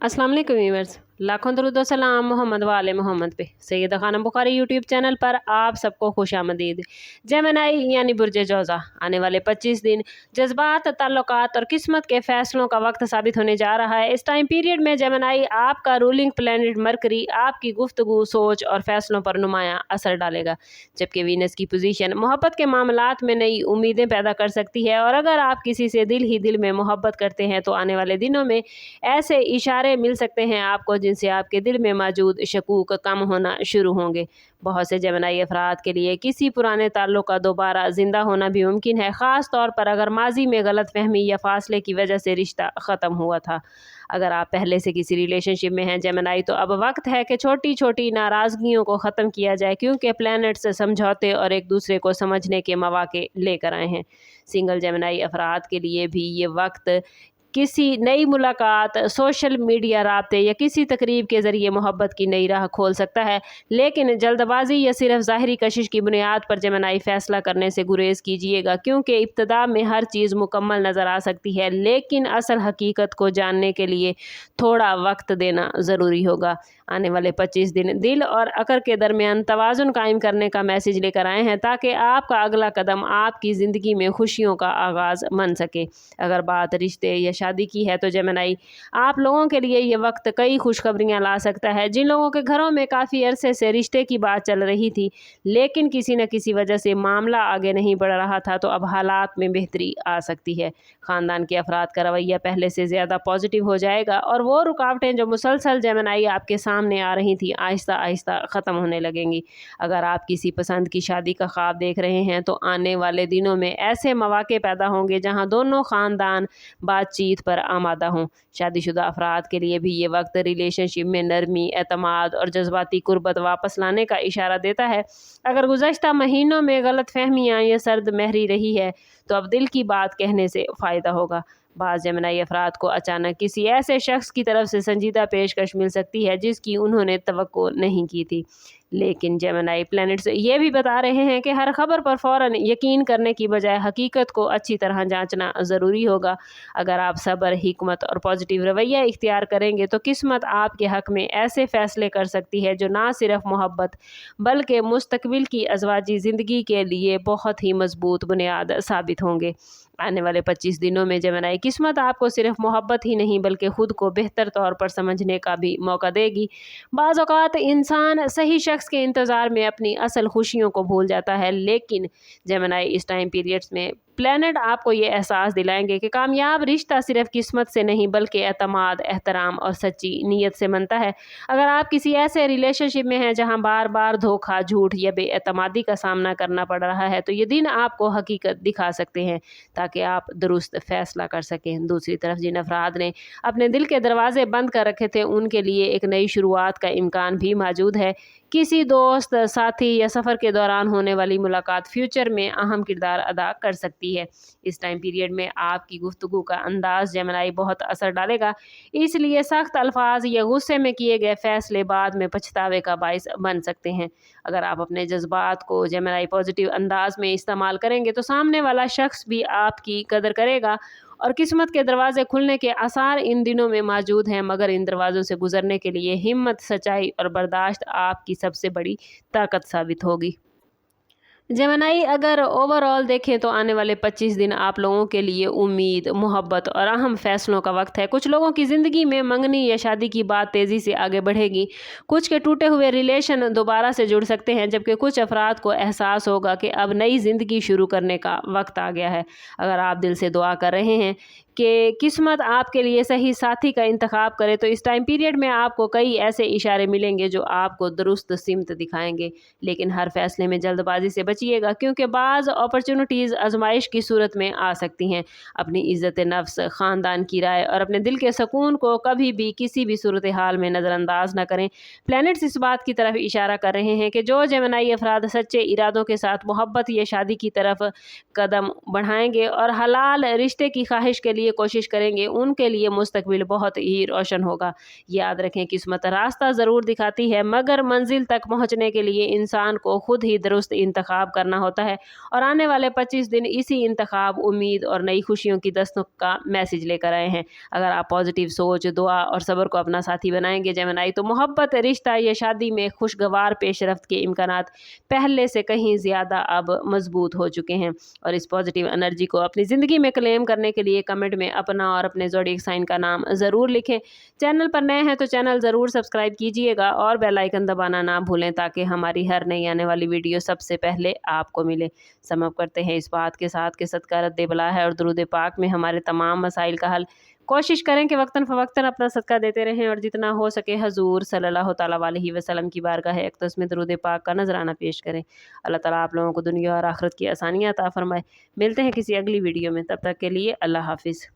अस्सलाम वालेकुम व्यूअर्स, लाखों दरूद व सलाम मोहम्मद वाले मोहम्मद पे। सैयदा खानम बुखारी यूट्यूब चैनल पर आप सबको खुशामदीद। जेमिनी यानी बुर्ज जौज़ा आने वाले 25 दिन जज्बात, ताल्लुकात और किस्मत के फैसलों का वक्त साबित होने जा रहा है। इस टाइम पीरियड में जेमिनी आपका रूलिंग प्लैनेट मरकरी आपकी गुफ्तगू, सोच और फैसलों पर नुमायाँ असर डालेगा, जबकि वीनस की पोजीशन मोहब्बत के मामलात में नई उम्मीदें पैदा कर सकती है। और अगर आप किसी से दिल ही दिल में मोहब्बत करते हैं तो आने वाले दिनों में ऐसे इशारे मिल सकते हैं आपको जिनसे आपके दिल में मौजूद शकूक कम होना शुरू होंगे। बहुत से जेमिनी अफराद के लिए किसी पुराने ताल्लुक का दोबारा ज़िंदा होना भी मुमकिन है, ख़ास तौर पर अगर माजी में गलत फहमी या फासले की वजह से रिश्ता ख़त्म हुआ था। अगर आप पहले से किसी रिलेशनशिप में हैं जेमिनी, तो अब वक्त है कि छोटी छोटी नाराज़गियों को ख़त्म किया जाए, क्योंकि प्लैनेट्स समझौते और एक दूसरे को समझने के मौके लेकर आए हैं। सिंगल जेमिनी अफराद के लिए भी ये वक्त किसी नई मुलाकात, सोशल मीडिया राब्ते या किसी तकरीब के ज़रिए मोहब्बत की नई राह खोल सकता है। लेकिन जल्दबाजी या सिर्फ ज़ाहिरी कशिश की बुनियाद पर जेमिनी फ़ैसला करने से गुरेज़ कीजिएगा, क्योंकि इब्तिदा में हर चीज़ मुकम्मल नज़र आ सकती है, लेकिन असल हकीकत को जानने के लिए थोड़ा वक्त देना ज़रूरी होगा। आने वाले 25 दिन दिल और अक़ल के दरमियान तवाज़ुन कायम करने का मैसेज लेकर आए हैं, ताकि आपका अगला कदम आपकी ज़िंदगी में खुशियों का आगाज़ बन सके। अगर बात रिश्ते या शादी की है तो जेमिनी आप लोगों के लिए ये वक्त कई खुशखबरियाँ ला सकता है। जिन लोगों के घरों में काफ़ी अरसे से रिश्ते की बात चल रही थी, लेकिन किसी न किसी वजह से मामला आगे नहीं बढ़ रहा था, तो अब हालात में बेहतरी आ सकती है। ख़ानदान के अफराद का रवैया पहले से ज़्यादा पॉजिटिव हो जाएगा और वो रुकावटें जो मुसलसल जेमिनी आपके सामने आ रही थी आहिस्ता आहिस्ता ख़त्म होने लगेंगी। अगर आप किसी पसंद की शादी का ख्वाब देख रहे हैं तो आने वाले दिनों में ऐसे मौके पैदा होंगे जहां दोनों ख़ानदान बातचीत पर आमादा हों। शादीशुदा अफराद के लिए भी ये वक्त रिलेशनशिप में नरमी, एतमाद और जज्बाती कुर्बत वापस लाने का इशारा देता है। अगर गुज़श्ता महीनों में गलत फहमियाँ या सर्द महरी रही है तो अब दिल की बात कहने से फ़ायदा होगा। बाज़ जेमिनी अफराद को अचानक किसी ऐसे शख्स की तरफ से संजीदा पेशकश मिल सकती है जिसकी उन्होंने तवक्को नहीं की थी, लेकिन जेमिनी प्लैनेट्स ये भी बता रहे हैं कि हर खबर पर फ़ौरन यकीन करने की बजाय हकीकत को अच्छी तरह जांचना ज़रूरी होगा। अगर आप सब्र, हिकमत और पॉजिटिव रवैया इख्तियार करेंगे तो किस्मत आपके हक़ में ऐसे फ़ैसले कर सकती है जो ना सिर्फ मोहब्बत बल्कि मुस्तकबिल की अज़वाजी ज़िंदगी के लिए बहुत ही मजबूत बुनियाद साबित होंगे। आने वाले 25 दिनों में जेमिनी किस्मत आपको सिर्फ मोहब्बत ही नहीं बल्कि ख़ुद को बेहतर तौर पर समझने का भी मौका देगी। बाज़ औक़ात इंसान सही शख्स के इंतज़ार में अपनी असल खुशियों को भूल जाता है, लेकिन जेमिनी इस टाइम पीरियड्स में प्लैनेट आपको ये एहसास दिलाएंगे कि कामयाब रिश्ता सिर्फ किस्मत से नहीं बल्कि एतमाद, एहतराम और सच्ची नीयत से बनता है। अगर आप किसी ऐसे रिलेशनशिप में हैं जहां बार बार धोखा, झूठ या बेएतमादी का सामना करना पड़ रहा है, तो ये दिन आपको हकीकत दिखा सकते हैं ताकि आप दुरुस्त फैसला कर सकें। दूसरी तरफ जिन अफराद ने अपने दिल के दरवाजे बंद कर रखे थे, उनके लिए एक नई शुरुआत का इम्कान भी मौजूद है। किसी दोस्त, साथी या सफ़र के दौरान होने वाली मुलाकात फ्यूचर में अहम किरदार अदा कर सकती है। इस टाइम पीरियड में आपकी गुफ्तगू का अंदाज़ जेमिनी बहुत असर डालेगा, इसलिए सख्त अल्फाज या गुस्से में किए गए फैसले बाद में पछतावे का बाइस बन सकते हैं। अगर आप अपने जज्बात को जेमिनी पॉजिटिव अंदाज में इस्तेमाल करेंगे तो सामने वाला शख्स भी आपकी कदर करेगा और किस्मत के दरवाजे खुलने के आसार इन दिनों में मौजूद हैं, मगर इन दरवाज़ों से गुजरने के लिए हिम्मत, सच्चाई और बर्दाश्त आपकी सबसे बड़ी ताकत साबित होगी। जेमिनी अगर ओवरऑल देखें तो आने वाले 25 दिन आप लोगों के लिए उम्मीद, मोहब्बत और अहम फैसलों का वक्त है। कुछ लोगों की ज़िंदगी में मंगनी या शादी की बात तेज़ी से आगे बढ़ेगी, कुछ के टूटे हुए रिलेशन दोबारा से जुड़ सकते हैं, जबकि कुछ अफराद को एहसास होगा कि अब नई ज़िंदगी शुरू करने का वक्त आ गया है। अगर आप दिल से दुआ कर रहे हैं कि किस्मत आपके लिए सही साथी का इंतखाब करे, तो इस टाइम पीरियड में आपको कई ऐसे इशारे मिलेंगे जो आपको दुरुस्त सिमत दिखाएंगे। लेकिन हर फैसले में जल्दबाजी से बचिएगा, क्योंकि बाज़ अपॉर्चुनिटीज़ आजमाइश की सूरत में आ सकती हैं। अपनी इज़्ज़त नफ्स, ख़ानदान की राय और अपने दिल के सुकून को कभी भी किसी भी सूरत हाल में नज़रअंदाज न करें। प्लैनेट्स इस बात की तरफ इशारा कर रहे हैं कि जो जेमिनी अफराद सच्चे इरादों के साथ मोहब्बत या शादी की तरफ कदम बढ़ाएंगे और हलाल रिश्ते की ख्वाहिश के लिए लिए कोशिश करेंगे उनके लिए मुस्तकबिल बहुत ही रोशन होगा। याद रखें किस्मत रास्ता ज़रूर दिखाती है, मगर मंजिल तक पहुँचने के लिए इंसान को खुद ही दुरुस्त इंतखाब करना होता है। और आने वाले 25 दिन इसी इंतखाब, उम्मीद और नई खुशियों की दस्तक का मैसेज लेकर आए हैं। अगर आप पॉजिटिव सोच, दुआ और सब्र को अपना साथी बनाएंगे जेमिनी, तो मोहब्बत, रिश्ता या शादी में खुशगवार पेशरफ्त के इम्कानात पहले से कहीं ज़्यादा अब मजबूत हो चुके हैं। और इस पॉजिटिव एनर्जी को अपनी ज़िंदगी में क्लेम करने के लिए कमेंट में अपना और अपने ज़ोडिएक साइन का नाम ज़रूर लिखें। चैनल पर नए हैं तो चैनल ज़रूर सब्सक्राइब कीजिएगा और बेल आइकन दबाना ना भूलें, ताकि हमारी हर नई आने वाली वीडियो सबसे पहले आपको मिले। समाप्त करते हैं इस बात के साथ कि सदका रद्द बला है और दुरूद पाक में हमारे तमाम मसाइल का हल। कोशिश करें कि वक्तन फ़वक्तन अपना सदका देते रहें और जितना हो सके हजूर सल्लल्लाहु ताला अलैहि वसल्लम की बारगाह अक़दस में दुरूद पाक का नजराना पेश करें। अल्लाह ताला आप लोगों को दुनिया और आखिरत की आसानियाँ अता फरमाए। मिलते हैं किसी अगली वीडियो में, तब तक के लिए अल्लाह हाफिज़।